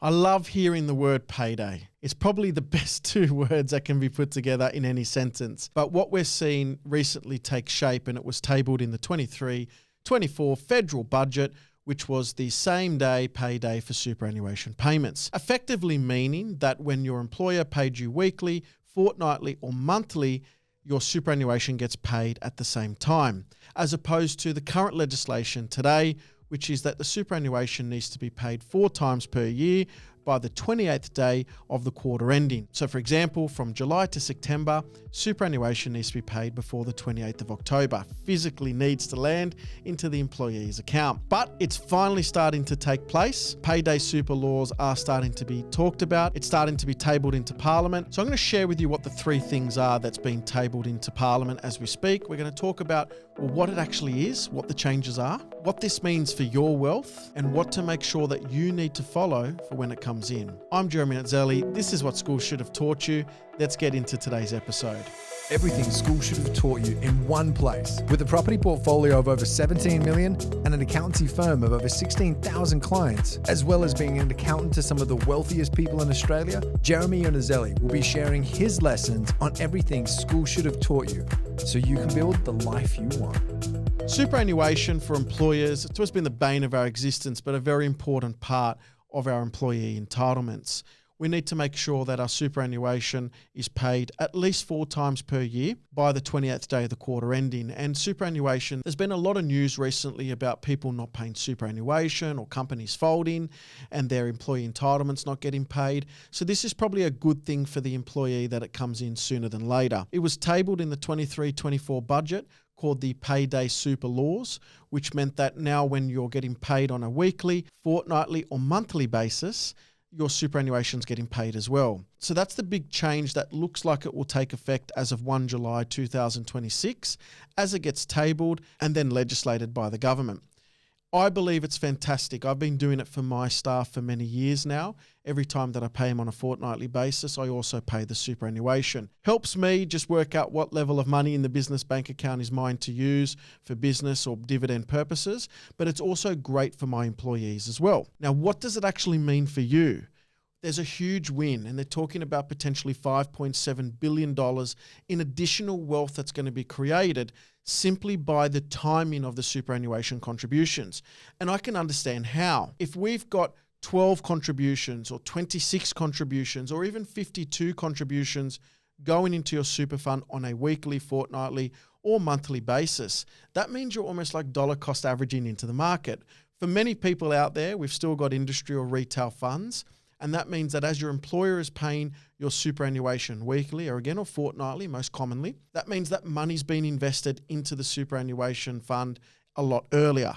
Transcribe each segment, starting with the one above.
I love hearing the word payday. It's probably the best two words that can be put together in any sentence. But what we're seeing recently take shape, and it was tabled in the 23-24 federal budget, which was the same day payday for superannuation payments, effectively meaning that when your employer paid you weekly, fortnightly or monthly, your superannuation gets paid at the same time, as opposed to the current legislation today, which is that the superannuation needs to be paid 4 times per year by the 28th day of the quarter ending. So for example, from July to September, superannuation needs to be paid before the 28th of October. Physically needs to land into the employee's account. But it's finally starting to take place. Payday Super Laws are starting to be talked about. It's starting to be tabled into Parliament. So I'm going to share with you what the 3 things are that's been tabled into Parliament as we speak. We're going to talk about what it actually is, what the changes are, what this means for your wealth, and what to make sure that you need to follow for when it comes in. I'm Iannuzzelli. This is what school should have taught you. Let's get into today's episode. Everything school should have taught you in one place. With a property portfolio of over 17 million and an accountancy firm of over 16,000 clients, as well as being an accountant to some of the wealthiest people in Australia, Jeremy Iannuzzelli will be sharing his lessons on everything school should have taught you so you can build the life you want. Superannuation for employers, it's always been the bane of our existence, but a very important part of our employee entitlements. We need to make sure that our superannuation is paid at least 4 times per year by the 28th day of the quarter ending. And superannuation, there's been a lot of news recently about people not paying superannuation or companies folding and their employee entitlements not getting paid. So this is probably a good thing for the employee that it comes in sooner than later. It was tabled in the 23-24 budget called the Payday Super Laws, which meant that now when you're getting paid on a weekly, fortnightly or monthly basis, your superannuation's getting paid as well. So that's the big change that looks like it will take effect as of 1 July 2026 as it gets tabled and then legislated by the government. I believe it's fantastic. I've been doing it for my staff for many years now. Every time that I pay them on a fortnightly basis, I also pay the superannuation. Helps me just work out what level of money in the business bank account is mine to use for business or dividend purposes, but it's also great for my employees as well. Now, what does it actually mean for you? There's a huge win, and they're talking about potentially $5.7 billion in additional wealth that's going to be created simply by the timing of the superannuation contributions. And I can understand how. If we've got 12 contributions or 26 contributions or even 52 contributions going into your super fund on a weekly, fortnightly or monthly basis, that means you're almost like dollar cost averaging into the market. For many people out there, we've still got industry or retail funds. And that means that as your employer is paying your superannuation weekly or fortnightly, most commonly, that means that money's been invested into the superannuation fund a lot earlier.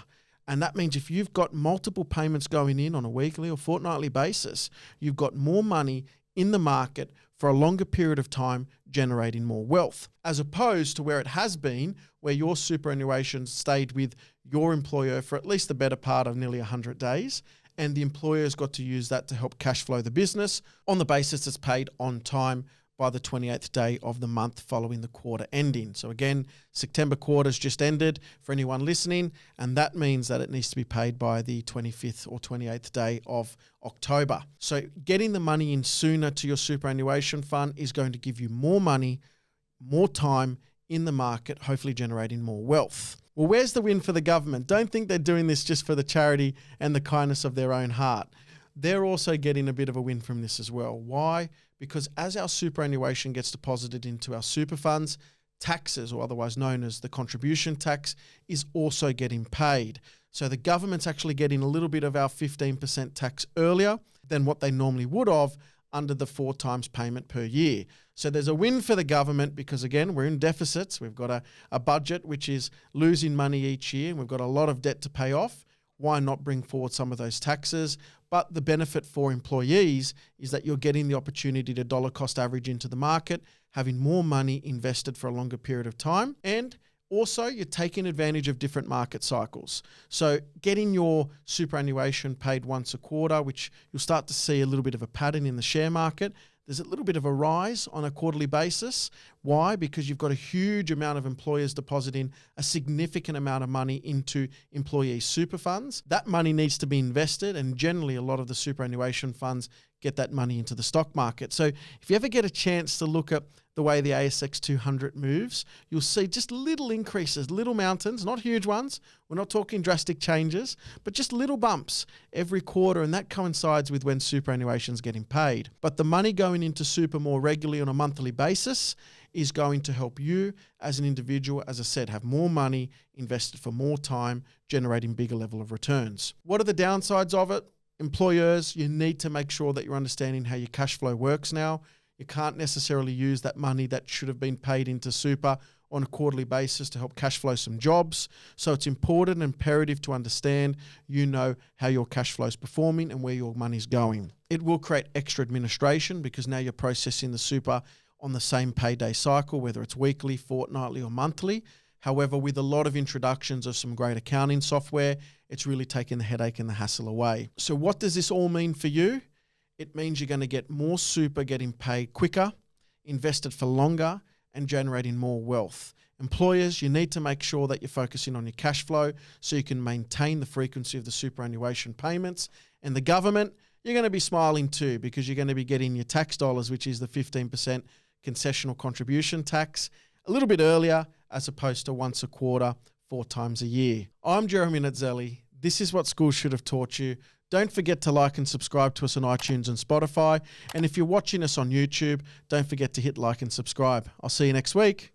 And that means if you've got multiple payments going in on a weekly or fortnightly basis, you've got more money in the market for a longer period of time, generating more wealth, as opposed to where it has been, where your superannuation stayed with your employer for at least the better part of nearly 100 days. And the employer's got to use that to help cash flow the business on the basis it's paid on time by the 28th day of the month following the quarter ending. So again, September quarter's just ended for anyone listening, and that means that it needs to be paid by the 25th or 28th day of October. So getting the money in sooner to your superannuation fund is going to give you more money, more time in the market, hopefully generating more wealth. Well, where's the win for the government? Don't think they're doing this just for the charity and the kindness of their own heart. They're also getting a bit of a win from this as well. Why? Because as our superannuation gets deposited into our super funds, taxes, or otherwise known as the contribution tax, is also getting paid. So the government's actually getting a little bit of our 15% tax earlier than what they normally would have under the 4 times payment per year. So there's a win for the government because, again, we're in deficits. We've got a budget which is losing money each year, and we've got a lot of debt to pay off. Why not bring forward some of those taxes? But the benefit for employees is that you're getting the opportunity to dollar cost average into the market, having more money invested for a longer period of time, and also, you're taking advantage of different market cycles. So getting your superannuation paid once a quarter, which you'll start to see a little bit of a pattern in the share market. there's a little bit of a rise on a quarterly basis. Why? Because you've got a huge amount of employers depositing a significant amount of money into employee super funds. That money needs to be invested, and generally a lot of the superannuation funds get that money into the stock market. So if you ever get a chance to look at the way the ASX 200 moves, you'll see just little increases, little mountains, not huge ones. We're not talking drastic changes, but just little bumps every quarter, and that coincides with when superannuation's getting paid. But the money going into super more regularly on a monthly basis is going to help you as an individual, as I said, have more money invested for more time, generating bigger level of returns. What are the downsides of it? Employers, you need to make sure that you're understanding how your cash flow works now. You can't necessarily use that money that should have been paid into super on a quarterly basis to help cash flow some jobs. So it's important and imperative to understand, how your cash flow is performing and where your money's going. It will create extra administration because now you're processing the super on the same payday cycle, whether it's weekly, fortnightly or monthly. However, with a lot of introductions of some great accounting software, it's really taking the headache and the hassle away. So what does this all mean for you? It means you're going to get more super getting paid quicker, invested for longer, and generating more wealth. Employers, you need to make sure that you're focusing on your cash flow so you can maintain the frequency of the superannuation payments. And the government, you're going to be smiling too because you're going to be getting your tax dollars, which is the 15% concessional contribution tax, a little bit earlier as opposed to once a quarter, 4 times a year. I'm Jeremy Iannuzzelli. This is what schools should have taught you. Don't forget to like and subscribe to us on iTunes and Spotify. And if you're watching us on YouTube, don't forget to hit like and subscribe. I'll see you next week.